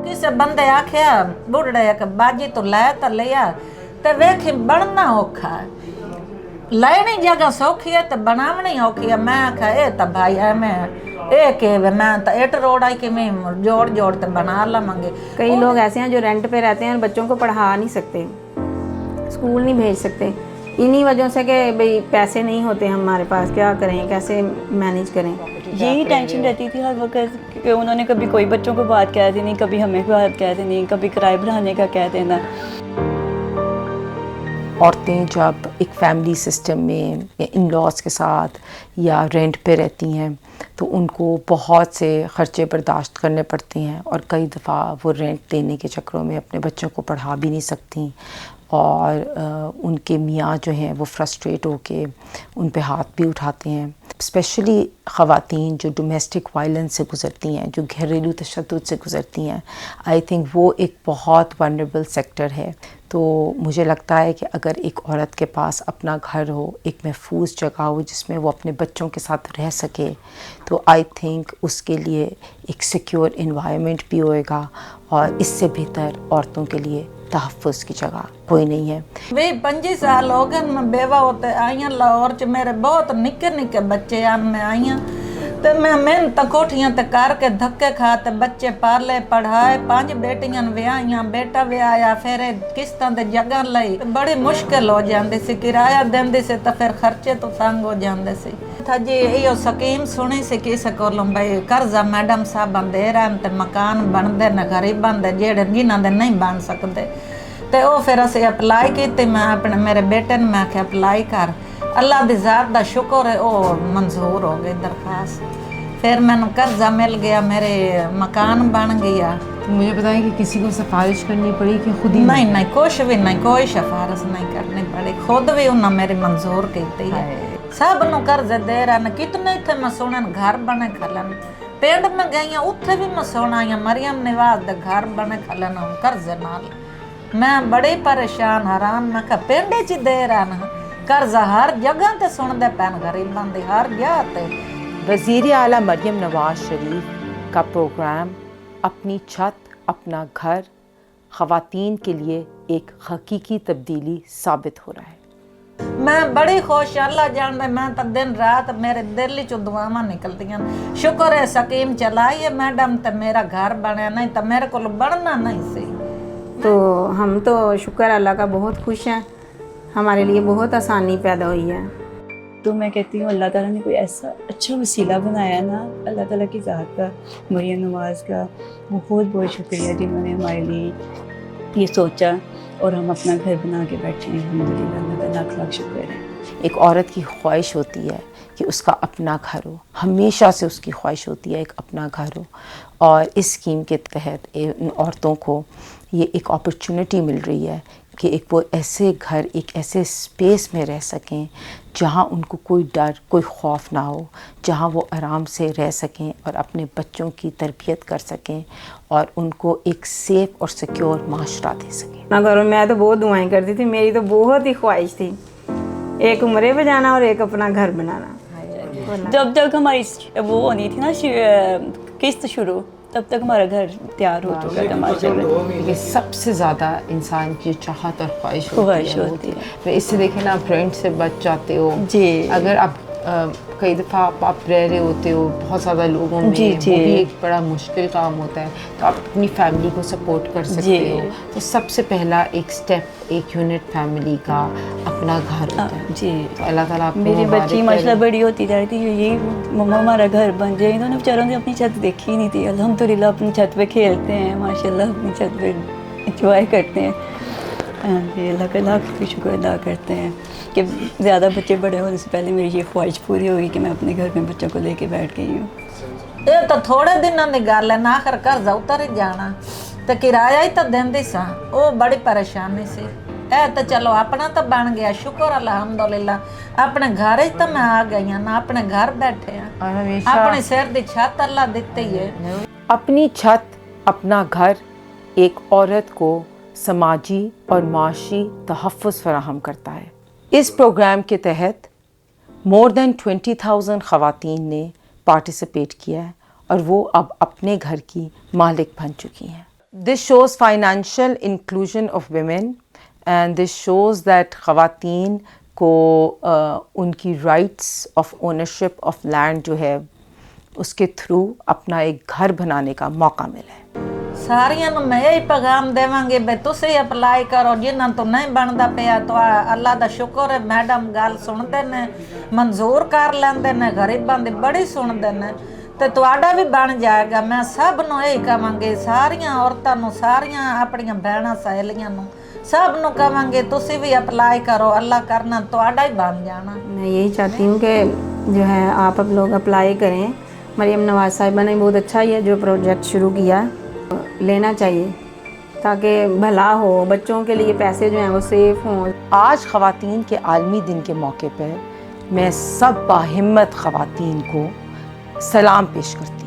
ਕਿਸੇ ਬੰਦੇ ਆਖਿਆ ਬੁੱਢੜੇ ਕਿ ਬਾਜੀ ਤੋਂ ਲੈ ਤਾਂ ਲਿਆ ਤੇ ਵੇਖੀ ਬਣਨਾ ਔਖਾ ਹੈ। ਲੈਣੀ ਜਗ੍ਹਾ ਸੌਖੀ ਹੈ ਤੇ ਬਣਾਉਣੀ ਔਖੀ ਹੈ। ਮੈਂ ਆਖਿਆ ਇਹ ਤਾਂ ਭਾਈ ਐਵੇਂ ਇਹ कि मैं तो इट रोड आई कि मैं जोड़ जोड़ तो बना लवांगे। कई लोग ऐसे हैं जो रेंट पे रहते हैं और बच्चों को पढ़ा नहीं सकते, स्कूल नहीं भेज सकते, इन्हीं वजहों से कि भाई पैसे नहीं होते हमारे पास, क्या करें, कैसे मैनेज करें। यही टेंशन रहती थी हर वक्त कि उन्होंने कभी कोई बच्चों को बात कह दी नहीं, कभी हमें बात कह दी नहीं, कभी किराए बढ़ाने का कह देना। औरतें जब एक फैमिली सिस्टम में या इन लॉज के साथ या रेंट पे रहती हैं तो उनको बहुत से ख़र्चे बर्दाश्त करने पड़ते हैं और कई दफ़ा वो रेंट देने के चक्करों में अपने बच्चों को पढ़ा भी नहीं सकती और उनके मियाँ जो हैं वो फ्रस्ट्रेट होके उन पे हाथ भी उठाते हैं। स्पेशली ख़वातीन जो डोमेस्टिक वायलेंस से गुज़रती हैं, जो घरेलू तशद्दुद से गुज़रती हैं, आई थिंक वो एक बहुत वल्नरेबल सेक्टर है। तो मुझे लगता है कि अगर एक औरत के पास अपना घर हो, एक महफूज जगह हो जिसमें वो अपने बच्चों के साथ रह सके, तो आई थिंक उसके लिए एक सिक्योर इन्वायरमेंट भी होएगा और इससे बेहतर औरतों के लिए तहफ़्फ़ुज़ की जगह कोई नहीं है। 20-25 साल हो गए मैं बेवा होते आई हूँ लाहौर च, मेरे बहुत निक्के निक्के बच्चे आन में आई हूँ तो मैं मेहनत कोठियां ते करके धक्के खा ते बच्चे पाले पढ़ाए, 5 बेटियां विआहियां, बेटा विआया, फिर किस्तां ते जगह लई बड़ी मुश्किल हो जाती सी, किराया देंदी सी तो फिर खर्चे तो तंग हो जाते सी। जी इहो स्कीम सुनी सी किसे कोलों भाई कर्जा मैडम साहब दे रहे ते मकान बनते ने गरीबां दे जेड़े जिन्हां दे नहीं बन सकते ते ओ फिर असीं अप्लाई की। मैं अपने मेरे बेटे ने मैं आख्या अप्लाई कर, अल्लाह दी ज़ात दा शुक्र है ओ मंजूर हो गई दरखास्त, फिर मैंने कर्जा मिल गया, मेरे मकान बन गया। तो मुझे बताएं कि किसी को सिफारिश करनी पड़ी कि खुद ही? नहीं कुछ भी नहीं, कोई सिफारिश नहीं करनी पड़ी, खुद भी उन्हें मेरी मंजूर की है। सब नु कर्जे दे रहे हैं, कितने इतने मैं सुने घर बने खलन, पिंड में गई उत्थे भी मैं सुना मरियम निवाज दे घर बने खलन कर्जे नाल। मैं बड़ी परेशान हैरान, मैं कहा पिंड च दे रहे हैं कर्जा, हर जगह ते सुनते पैन गरीबां दी हर जगह ते। वज़ीर आला मरियम नवाज शरीफ का प्रोग्राम अपनी छत अपना घर ख़वातीन के लिए एक हकीकी तब्दीली साबित हो रहा है। मैं बड़ी खुश, अल्लाह जानता, मैं तो दिन रात मेरे दिल चो दुआवां निकलदियां, शुक्र है स्कीम चलाई है मैडम ते मेरा घर बने, नहीं तो मेरे को बनना नहीं सी। तो हम तो शुक्र अल्लाह का बहुत खुश हैं, हमारे लिए बहुत आसानी पैदा हुई है। तो मैं कहती हूँ अल्लाह ताला ने कोई ऐसा अच्छा वसीला बनाया ना, अल्लाह ताला की ज़ात का, मरियम नवाज़ का बहुत बहुत शुक्रिया जिन्होंने हमारे लिए ये सोचा और हम अपना घर बना के बैठे हैं। अल्हम्दुलिल्लाह, अल्लाह का लाख लाख शुक्र है। एक औरत की ख्वाहिश होती है कि उसका अपना घर हो, हमेशा से उसकी ख्वाहिश होती है एक अपना घर हो, और इस स्कीम के तहत इन औरतों को ये एक अपॉर्चुनिटी मिल रही है कि एक वो ऐसे घर, एक ऐसे स्पेस में रह सकें जहाँ उनको कोई डर, कोई खौफ ना हो, जहाँ वो आराम से रह सकें और अपने बच्चों की तरबियत कर सकें और उनको एक सेफ़ और सिक्योर माशरा दे सकें। ना घरों मैं तो बहुत दुआएं करती थी, मेरी तो बहुत ही ख्वाहिश थी एक उम्रे पे जाना और एक अपना घर बनाना। जब तक हमारी वो होनी थी ना किस्त शुरू, तब तक हमारा घर तैयार हो चुका था माशाल्लाह। ये सबसे ज़्यादा इंसान की चाहत और ख्वाहिश होती है। तो इससे देखें ना, आप रेंट से बच जाते हो जी। अगर आप कई दफ़ा आप रह रहे होते हो बहुत ज़्यादा लोगों में, जी, वो भी एक बड़ा मुश्किल काम होता है, तो आप अपनी फैमिली को सपोर्ट कर सकते हो। तो सबसे पहला एक स्टेप एक यूनिट फैमिली का अपना घर होता है। जी। तो अल्लाह ताला आपको मेरी मुबारक बच्ची करे। माशाल्लाह बड़ी होती जा रही थी, यही मम्मा हमारा घर बन जाए, इन्होंने बेचारों ने अपनी छत देखी ही नहीं थी। अल्हम्दुलिल्लाह अपनी छत पे खेलते हैं माशाल्लाह, अपनी छत पे इंजॉय करते हैं। अल्लाह का लाख भी शुक्र अदा करते हैं कि ज़्यादा बच्चे बड़े होने से पहले मेरी ये ख्वाहिश पूरी होगी कि मैं अपने घर में बच्चों को लेके बैठ गई हूँ। ये तो थोड़े दिनों की गल है ना, आखिर कर्जा उतर ही जाना तो किराया ही तो देंदी सा, वो बड़ी परेशानी सी। ए तो चलो अपना तो बन गया, शुक्र अल्हम्दुलिल्लाह, अपने घर ही तो मैं आ गई हूँ ना, अपने घर बैठे हैं, अपने सिर की छत अल्लाह देती है। अपनी छत अपना घर एक औरत को समाजी और माशी तहफ़्फ़ुज़ फराहम करता है। इस प्रोग्राम के तहत मोर दैन 20,000 ख़वातीन ने पार्टिसिपेट किया है और वो अब अपने घर की मालिक बन चुकी हैं। this shows financial inclusion of women and this shows that خواتین کو ان کی rights of ownership of land جو ہے اس کے تھرو اپنا ایک گھر بنانے کا موقع ملا ہے. ਸਾਰਿਆਂ ਨੂੰ ਮੈਂ ਇਹੀ ਪੈਗਾਮ ਦੇਵਾਂਗੀ ਵੀ ਤੁਸੀਂ ਅਪਲਾਈ ਕਰੋ, ਜਿਨ੍ਹਾਂ ਤੋਂ ਨਹੀਂ ਬਣਦਾ ਪਿਆ ਤਾਂ ਅੱਲਾ ਦਾ ਸ਼ੁਕਰ ਹੈ ਮੈਡਮ ਗੱਲ ਸੁਣਦੇ ਨੇ, ਮਨਜ਼ੂਰ ਕਰ ਲੈਂਦੇ ਨੇ, ਗਰੀਬਾਂ ਦੀ ਬੜੀ ਸੁਣਦੇ ਨੇ ਤੇ ਤੁਹਾਡਾ ਵੀ ਬਣ ਜਾਏਗਾ. ਮੈਂ ਸਭ ਨੂੰ ਇਹੀ ਕਹਾਂਗੀ, ਸਾਰੀਆਂ ਔਰਤਾਂ ਨੂੰ, ਸਾਰੀਆਂ ਆਪਣੀਆਂ ਭੈਣਾਂ ਸਹੇਲੀਆਂ ਨੂੰ, سب نو کہاں گے تسی بھی اپلائی کرو, اللہ کرنا تہاڈا ہی بن جانا. میں یہی چاہتی ہوں کہ جو ہے آپ اب لوگ اپلائی کریں. مریم نواز صاحبہ نے بہت اچھا یہ جو پروجیکٹ شروع کیا لینا چاہیے تاکہ بھلا ہو, بچوں کے لیے پیسے جو ہیں وہ سیف ہوں. آج خواتین کے عالمی دن کے موقع پر میں سب باہمت خواتین کو سلام پیش کرتی ہوں.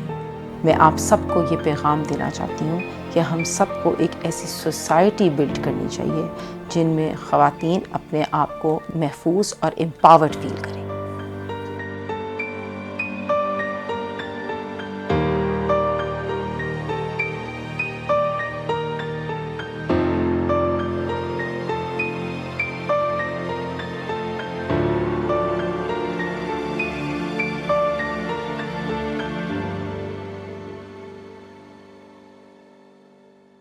میں آپ سب کو یہ پیغام دینا چاہتی ہوں کہ ہم سب کو ایک ایسی سوسائٹی بلڈ کرنی چاہیے جن میں خواتین اپنے آپ کو محفوظ اور امپاورڈ فیل کریں.